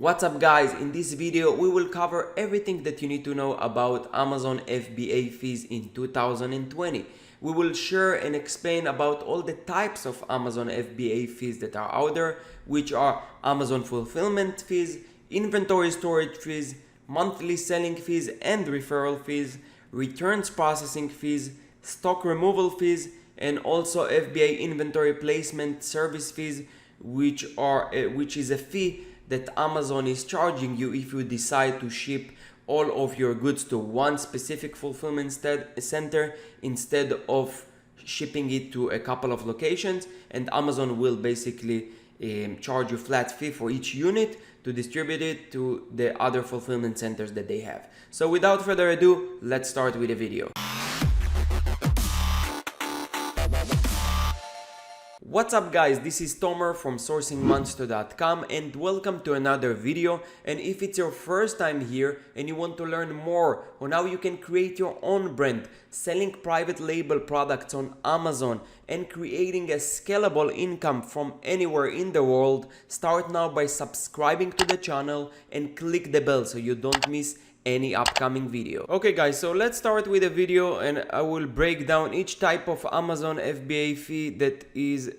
What's up guys, in this video we will cover everything that you need to know about Amazon FBA fees in 2020. We will share and explain about all the types of Amazon FBA fees that are out there, which are Amazon fulfillment fees, inventory storage fees, monthly selling fees and referral fees, returns processing fees, stock removal fees, and also FBA inventory placement service fees, which is a fee that Amazon is charging you if you decide to ship all of your goods to one specific fulfillment center instead of shipping it to a couple of locations, and Amazon will basically charge you flat fee for each unit to distribute it to the other fulfillment centers that they have. So without further ado, let's start with the video. What's up guys, this is Tomer from sourcingmonster.com and welcome to another video. And if it's your first time here and you want to learn more on how you can create your own brand, selling private label products on Amazon and creating a scalable income from anywhere in the world, start now by subscribing to the channel and click the bell so you don't miss any upcoming video. Okay guys, so let's start with a video and I will break down each type of Amazon FBA fee that is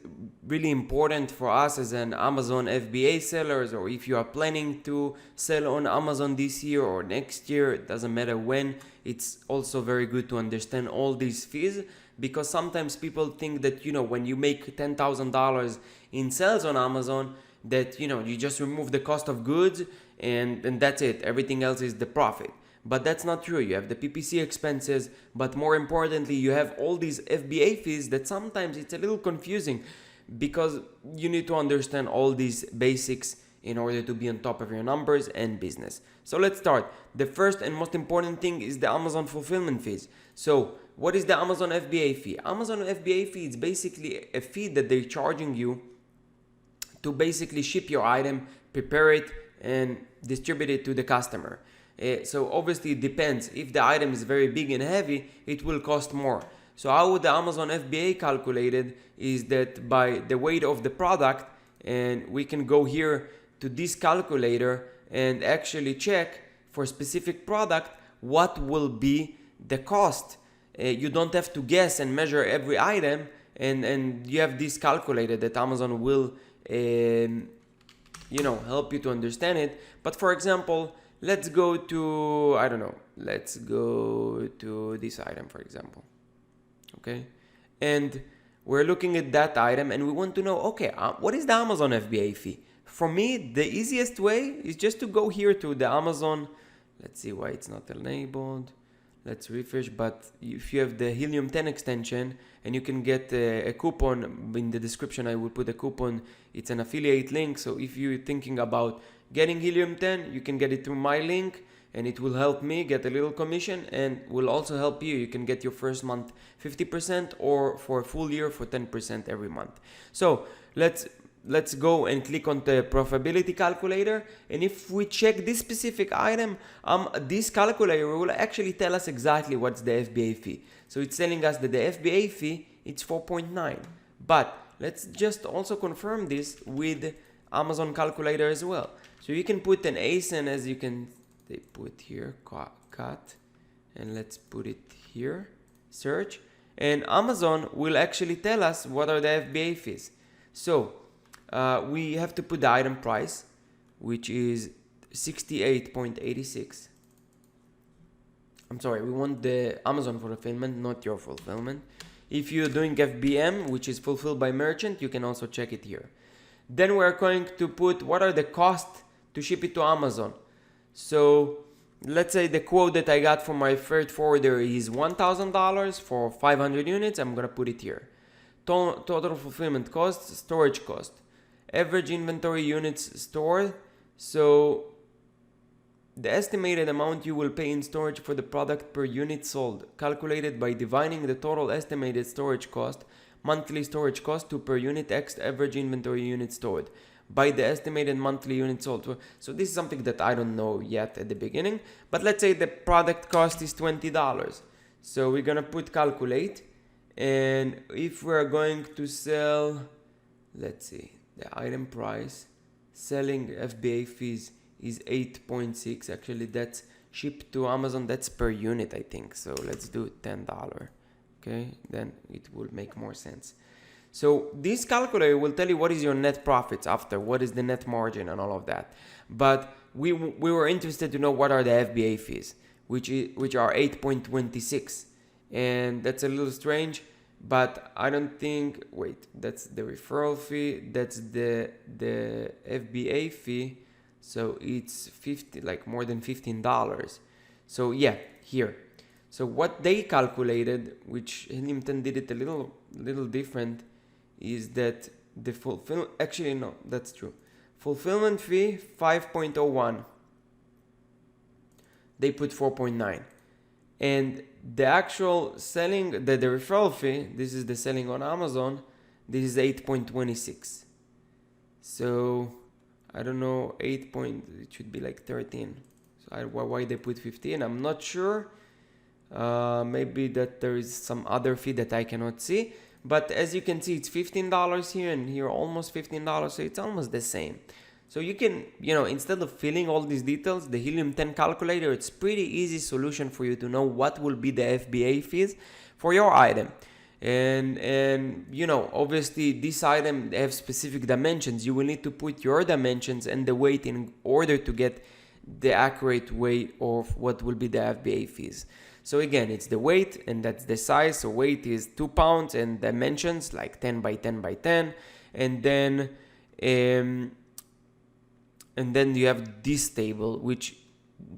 really important for us as an Amazon FBA sellers, or if you are planning to sell on Amazon this year or next year, it doesn't matter when. It's also very good to understand all these fees, because sometimes people think that, you know, when you make $10,000 in sales on Amazon, that, you know, you just remove the cost of goods and that's it, everything else is the profit. But that's not true. You have the PPC expenses, but more importantly you have all these FBA fees that sometimes it's a little confusing, because you need to understand all these basics in order to be on top of your numbers and business. So let's start. The first and most important thing is the Amazon fulfillment fees. So what is the Amazon FBA fee? Amazon FBA fee is basically a fee that they're charging you to basically ship your item, prepare it, and distribute it to the customer. So obviously it depends. If the item is very big and heavy, it will cost more. So how the Amazon FBA calculated is that by the weight of the product, and we can go here to this calculator and actually check for specific product what will be the cost. You don't have to guess and measure every item, and you have this calculated that Amazon will help you to understand it. But for example, let's go to, I don't know, let's go to this item, for example. Okay, and we're looking at that item and we want to know, okay, what is the Amazon FBA fee? For me, the easiest way is just to go here to the Amazon. Let's see why it's not enabled. Let's refresh. But if you have the Helium 10 extension, and you can get a coupon in the description, I will put a coupon. It's an affiliate link. So if you're thinking about getting Helium 10, you can get it through my link, and it will help me get a little commission and will also help you. You can get your first month 50% or for a full year for 10% every month. So let's go and click on the profitability calculator, and if we check this specific item, this calculator will actually tell us exactly what's the FBA fee. So it's telling us that the FBA fee it's 4.9, but let's just also confirm this with Amazon calculator as well. So you can put an ASIN, as you can put here, cut, and let's put it here, search, and Amazon will actually tell us what are the FBA fees. So we have to put the item price, which is 68.86. I'm sorry, we want the Amazon fulfillment, not your fulfillment. If you're doing FBM, which is fulfilled by merchant, you can also check it here. Then we're going to put what are the costs to ship it to Amazon. So let's say the quote that I got from my freight forwarder is $1,000 for 500 units. I'm gonna put it here. Total fulfillment cost, storage cost, average inventory units stored. So the estimated amount you will pay in storage for the product per unit sold, calculated by dividing the total estimated storage cost, monthly storage cost, to per unit x average inventory unit stored by the estimated monthly unit sold. So this is something that I don't know yet at the beginning, but let's say the product cost is $20. So we're gonna put calculate, and if we're going to sell, let's see, the item price, selling FBA fees is 8.6. Actually, that's shipped to Amazon. That's per unit, I think. So let's do $10. Okay, then it will make more sense. So this calculator will tell you what is your net profits after, what is the net margin and all of that. But we were interested to know what are the FBA fees, which are 8.26, and that's a little strange. But I don't think, wait, that's the referral fee, that's the FBA fee, so it's 50, like more than $15. So yeah, here. So what they calculated, which Helium10 did it a little different, is that the actually no, that's true. Fulfillment fee 5.01. They put 4.9. And the actual selling, the referral fee, this is the selling on Amazon, this is 8.26. So I don't know, it should be like 13. So why they put 15, I'm not sure. Maybe that there is some other fee that I cannot see. But as you can see, it's $15 here and here almost $15, so it's almost the same. So you can, instead of filling all these details, the Helium10 calculator, it's pretty easy solution for you to know what will be the FBA fees for your item. And obviously this item have specific dimensions. You will need to put your dimensions and the weight in order to get the accurate weight of what will be the FBA fees. So again, it's the weight and that's the size. So weight is 2 pounds and dimensions like 10 by 10 by 10. And then you have this table, which,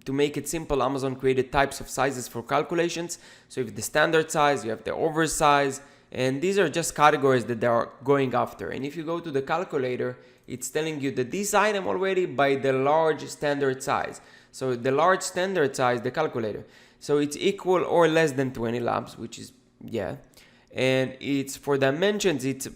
to make it simple, Amazon created types of sizes for calculations. So you have the standard size, you have the oversize, and these are just categories that they are going after. And if you go to the calculator, it's telling you that this item already by the large standard size. So the large standard size, the calculator. So it's equal or less than 20 lamps, which is, yeah. And it's for dimensions, it's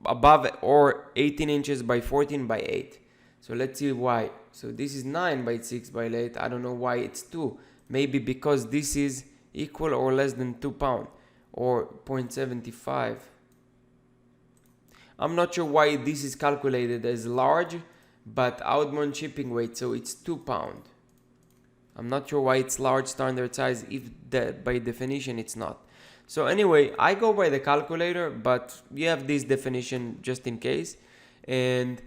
above or 18 inches by 14 by 8. So let's see why. So this is 9 by 6 by 8. I don't know why it's 2. Maybe because this is equal or less than 2 pounds or 0.75. I'm not sure why this is calculated as large, but outbound shipping weight, so it's 2 pounds. I'm not sure why it's large standard size if by definition it's not. So anyway, I go by the calculator, but you have this definition just in case. And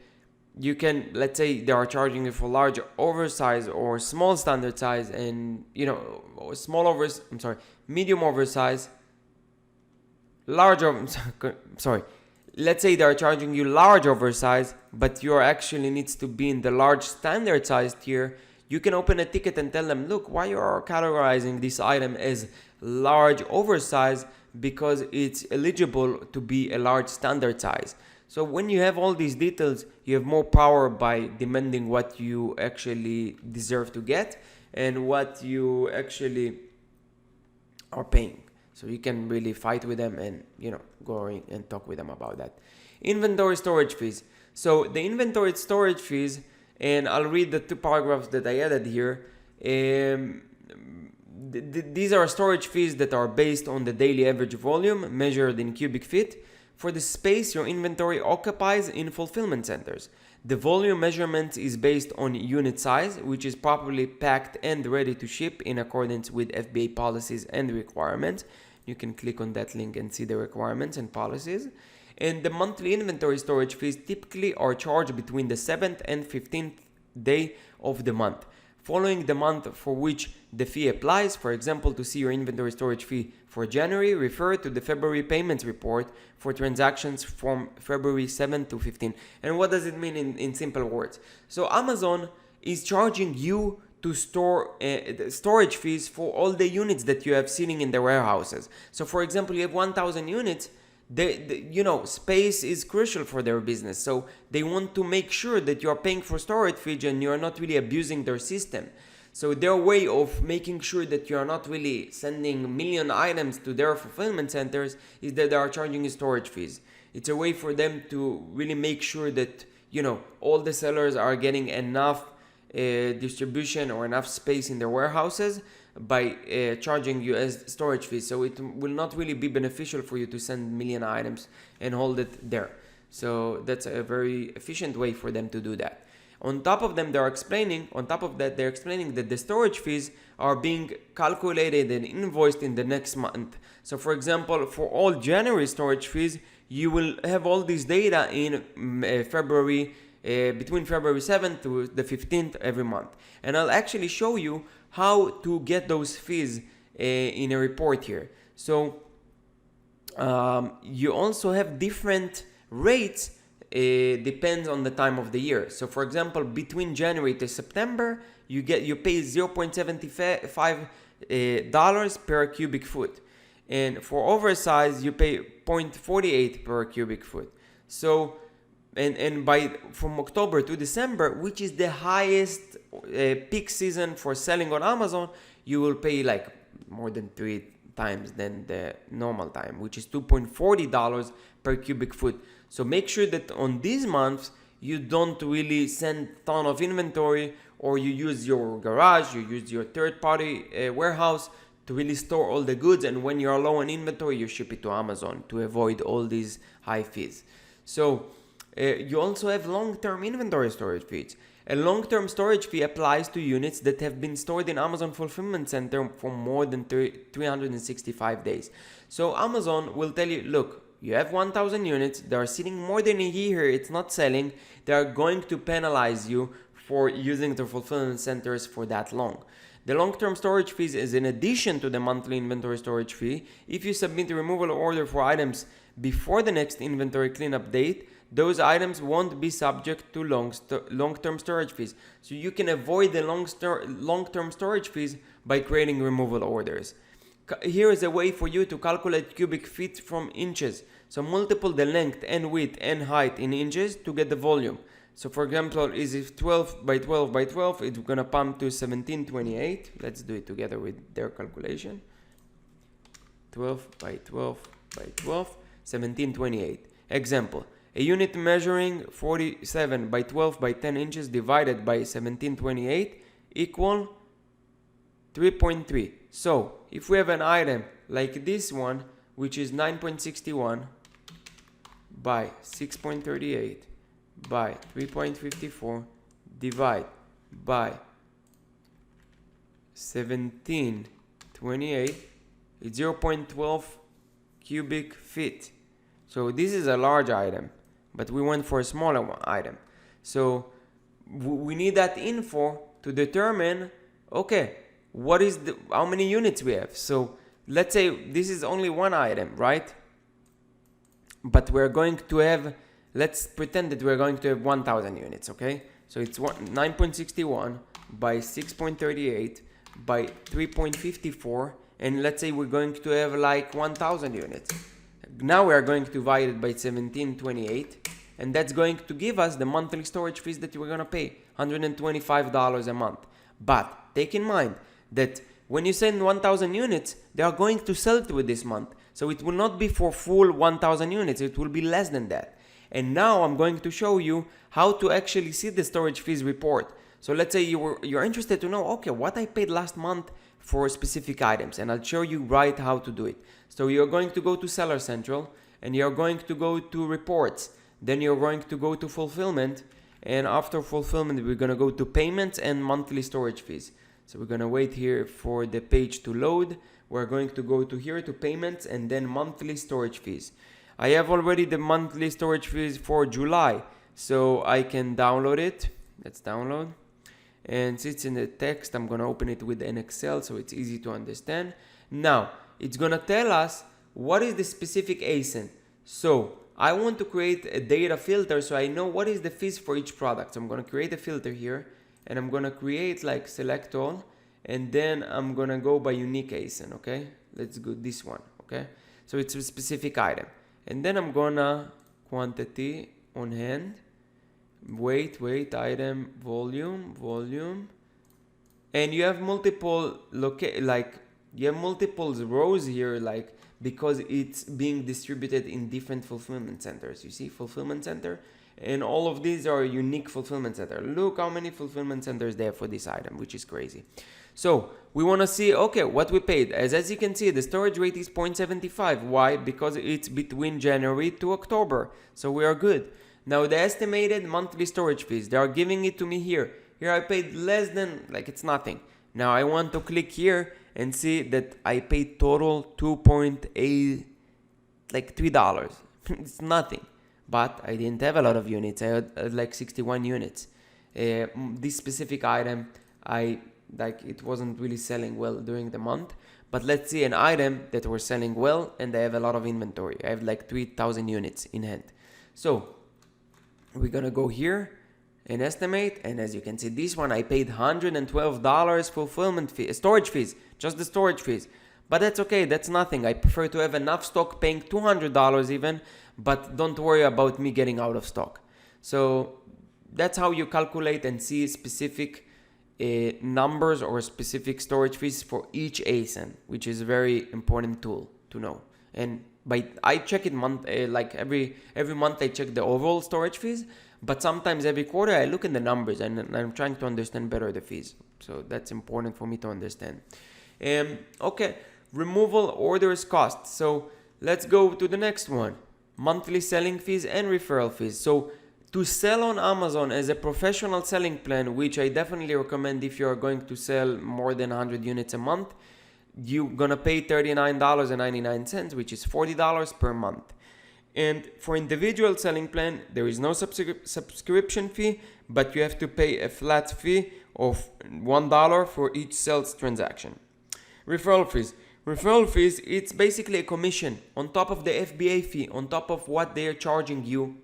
you can, let's say they are charging you for large oversize or small standard size and, medium oversize, let's say they are charging you large oversize, but you actually needs to be in the large standard size tier. You can open a ticket and tell them, look, why you are categorizing this item as large oversize, because it's eligible to be a large standard size. So when you have all these details, you have more power by demanding what you actually deserve to get and what you actually are paying. So you can really fight with them and, go in and talk with them about that. Inventory storage fees. So the inventory storage fees, and I'll read the 2 paragraphs that I added here. These are storage fees that are based on the daily average volume measured in cubic feet for the space your inventory occupies in fulfillment centers. The volume measurement is based on unit size, which is properly packed and ready to ship in accordance with FBA policies and requirements. You can click on that link and see the requirements and policies. And the monthly inventory storage fees typically are charged between the 7th and 15th day of the month. Following the month for which the fee applies, for example, to see your inventory storage fee for January, refer to the February payments report for transactions from February 7th to 15th. And what does it mean in simple words? So Amazon is charging you to store storage fees for all the units that you have sitting in the warehouses. So for example, you have 1,000 units. Space is crucial for their business. So they want to make sure that you are paying for storage fees and you are not really abusing their system. So their way of making sure that you are not really sending million items to their fulfillment centers is that they are charging you storage fees. It's a way for them to really make sure that, all the sellers are getting enough distribution or enough space in their warehouses by charging you as storage fees. So it will not really be beneficial for you to send million items and hold it there. So that's a very efficient way for them to do that. On top of them, on top of that, they're explaining that the storage fees are being calculated and invoiced in the next month. So for example, for all January storage fees, you will have all this data in February, between February 7th to the 15th every month. And I'll actually show you how to get those fees in a report here. So you also have different rates. Depends on the time of the year. So for example, between January to September, you pay $0.75 per cubic foot. And for oversized, you pay 0.48 per cubic foot. So, and from October to December, which is the highest peak season for selling on Amazon, you will pay like more than 3 times than the normal time, which is $2.40 per cubic foot. So make sure that on these months, you don't really send ton of inventory, or you use your garage, you use your third-party warehouse to really store all the goods, and when you're low on inventory, you ship it to Amazon to avoid all these high fees. So you also have long-term inventory storage fees. A long-term storage fee applies to units that have been stored in Amazon Fulfillment Center for more than 365 days. So Amazon will tell you, look, you have 1,000 units, they are sitting more than a year, it's not selling, they are going to penalize you for using the fulfillment centers for that long. The long-term storage fees is in addition to the monthly inventory storage fee. If you submit a removal order for items before the next inventory cleanup date, those items won't be subject to long-term storage fees. So you can avoid the long-term storage fees by creating removal orders. Here is a way for you to calculate cubic feet from inches. So multiple the length and width and height in inches to get the volume. So for example, if 12 by 12 by 12, it's gonna pump to 1728. Let's do it together with their calculation. 12 by 12 by 12, 1728. Example, a unit measuring 47 by 12 by 10 inches divided by 1728 equal 3.3. So if we have an item like this one, which is 9.61 by 6.38 by 3.54 divide by 1728, it's 0.12 cubic feet. So this is a large item, but we went for a smaller item. So we need that info to determine, okay, how many units we have. So let's say this is only one item, right? But we're going to have, let's pretend that we're going to have 1,000 units, okay? So it's 9.61 by 6.38 by 3.54, and let's say we're going to have like 1,000 units. Now we are going to divide it by 1728, and that's going to give us the monthly storage fees that we're going to pay, $125 a month. But take in mind that when you send 1,000 units, they are going to sell it with this month. So it will not be for full 1,000 units, it will be less than that. And now I'm going to show you how to actually see the storage fees report. So let's say you're interested to know, okay, what I paid last month for specific items, and I'll show you right how to do it. So you're going to go to Seller Central, and you're going to go to Reports. Then you're going to go to Fulfillment, and after Fulfillment, we're going to go to Payments and Monthly Storage Fees. So we're going to wait here for the page to load. We're going to go to here to Payments and then Monthly Storage Fees. I have already the monthly storage fees for July, so I can download it. Let's download. And since it's in the text, I'm going to open it with an Excel so it's easy to understand. Now, it's going to tell us what is the specific ASIN. So I want to create a data filter so I know what is the fees for each product. So I'm going to create a filter here, and I'm going to create like select all, and then I'm going to go by unique ASIN, okay? Let's go this one, okay? So it's a specific item. And then I'm going to quantity on hand, weight, item, volume. And you have multiple multiple rows here, like, because it's being distributed in different fulfillment centers. You see, fulfillment center, and all of these are unique fulfillment center. Look how many fulfillment centers they have for this item, which is crazy. So we want to see, okay, what we paid. As you can see, the storage rate is 0.75. Why? Because it's between January to October. So we are good. Now the estimated monthly storage fees, they are giving it to me here. Here I paid less than, like it's nothing. Now I want to click here and see that I paid total 2.8, like $3. It's nothing. But I didn't have a lot of units. I had like 61 units. This specific item, it wasn't really selling well during the month. But let's see an item that were selling well and I have a lot of inventory. I have like 3,000 units in hand. So we're gonna go here and estimate, and as you can see, this one I paid $112 fulfillment fee, storage fees, just the storage fees. But that's okay, that's nothing. I prefer to have enough stock paying $200 even, but don't worry about me getting out of stock. So that's how you calculate and see specific numbers or specific storage fees for each ASIN, which is a very important tool to know. And I check it every month I check the overall storage fees, but sometimes every quarter I look in the numbers and I'm trying to understand better the fees. So that's important for me to understand. Okay, removal orders cost. So let's go to the next one. Monthly selling fees and referral fees. So to sell on Amazon as a professional selling plan, which I definitely recommend if you are going to sell more than 100 units a month, you're gonna pay $39.99, which is $40 per month. And for individual selling plan, there is no subscription fee, but you have to pay a flat fee of $1 for each sales transaction. Referral fees. Referral fees, it's basically a commission on top of the FBA fee, on top of what they are charging you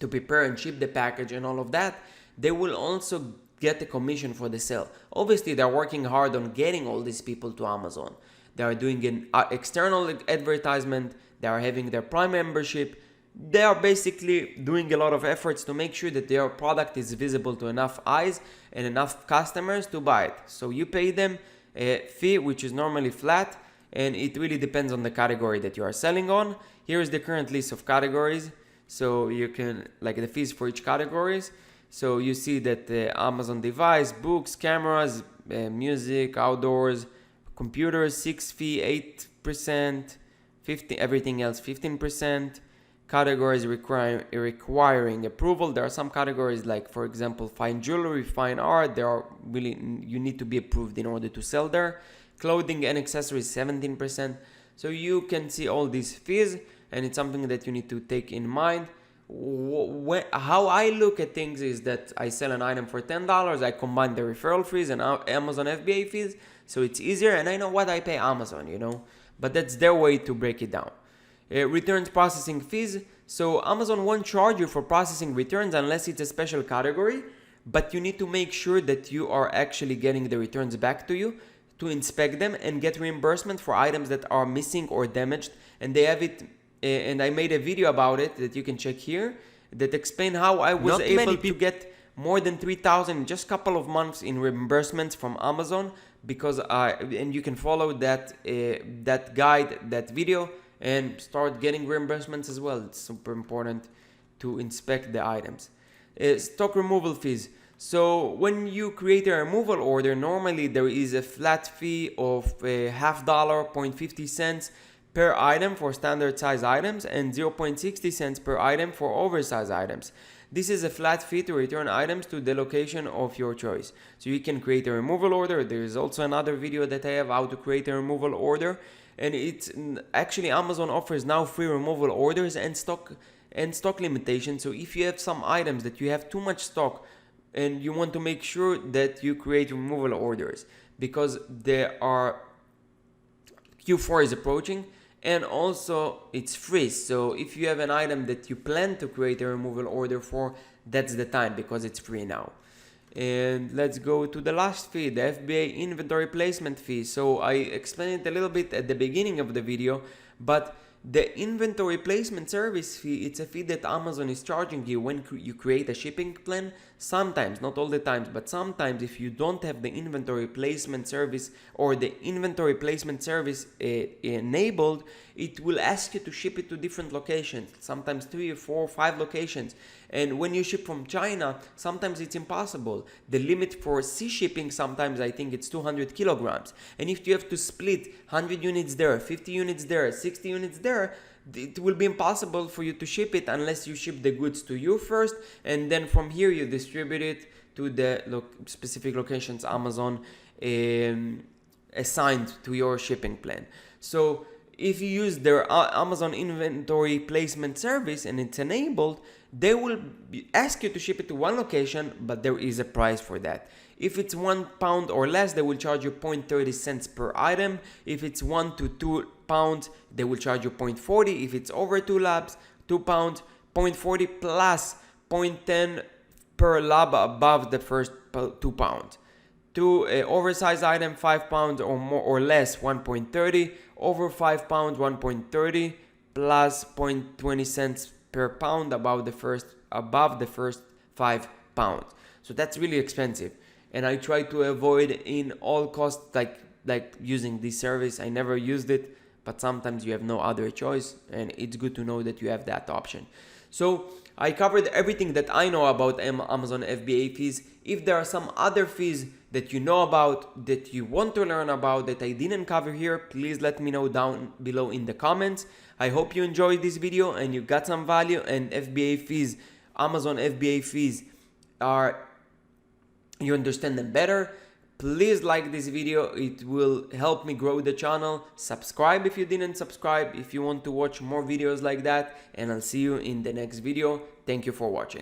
to prepare and ship the package and all of that. They will also get a commission for the sale. Obviously, they're working hard on getting all these people to Amazon. They are doing an external advertisement. They are having their Prime membership. They are basically doing a lot of efforts to make sure that their product is visible to enough eyes and enough customers to buy it. So you pay them a fee, which is normally flat, and it really depends on the category that you are selling on. Here is the current list of categories. So you can, like the fees for each categories. So you see that Amazon device, books, cameras, music, outdoors, computers, 6 fee, 8%, 50, everything else 15%. Categories requiring approval. There are some categories like, for example, fine jewelry, fine art. There are really, you need to be approved in order to sell there. Clothing and accessories 17%. So you can see all these fees, and it's something that you need to take in mind. How I look at things is that I sell an item for $10, I combine the referral fees and Amazon FBA fees, so it's easier, and I know what I pay Amazon, but that's their way to break it down. Returns processing fees. So Amazon won't charge you for processing returns unless it's a special category, but you need to make sure that you are actually getting the returns back to you to inspect them and get reimbursement for items that are missing or damaged, and they have it. And I made a video about it that you can check here that explain how I was able to get more than 3,000 in just a couple of months in reimbursements from Amazon, because and you can follow that guide, that video, and start getting reimbursements as well. It's super important to inspect the items. Stock removal fees. So when you create a removal order, normally there is a flat fee of $0.50 $0.50 per item for standard size items and 0.60 cents per item for oversized items. This is a flat fee to return items to the location of your choice. So you can create a removal order. There is also another video that I have how to create a removal order. And it's actually Amazon offers now free removal orders and stock limitations. So if you have some items that you have too much stock and you want to make sure that you create removal orders, because there are Q4 is approaching, and also it's free. So if you have an item that you plan to create a removal order for, that's the time, because it's free now. And let's go to the last fee, the FBA inventory placement fee. So I explained it a little bit at the beginning of the video, but the inventory placement service fee, it's a fee that Amazon is charging you when you create a shipping plan. Sometimes, not all the times, but sometimes if you don't have the inventory placement service or the inventory placement service enabled, it will ask you to ship it to different locations, sometimes 3 or 4 or 5 locations. And when you ship from China, sometimes it's impossible. The limit for sea shipping, sometimes I think it's 200 kilograms. And if you have to split 100 units there, 50 units there, 60 units there, it will be impossible for you to ship it unless you ship the goods to you first, and then from here you distribute it to the specific locations Amazon assigned to your shipping plan. So if you use their Amazon inventory placement service and it's enabled, they will ask you to ship it to one location, but there is a price for that. If it's £1 or less, they will charge you 0.30 cents per item. If it's 1 to 2 pounds, they will charge you 0.40. If it's over 2 pounds, 0.40 plus 0.10 per lab above the first 2 pounds. To oversized item, 5 pounds or more or less, 1.30. Over 5 pounds, 1.30 plus 0.20 cents per pound above the first 5 pounds. So that's really expensive, and I try to avoid in all costs like using this service. I never used it, but sometimes you have no other choice, and it's good to know that you have that option. So I covered everything that I know about Amazon FBA fees. If there are some other fees that you know about, that you want to learn about, that I didn't cover here, please let me know down below in the comments. I hope you enjoyed this video and you got some value. And FBA fees, Amazon FBA fees, you understand them better. Please like this video, it will help me grow the channel. Subscribe if you didn't subscribe, if you want to watch more videos like that, and I'll see you in the next video. Thank you for watching.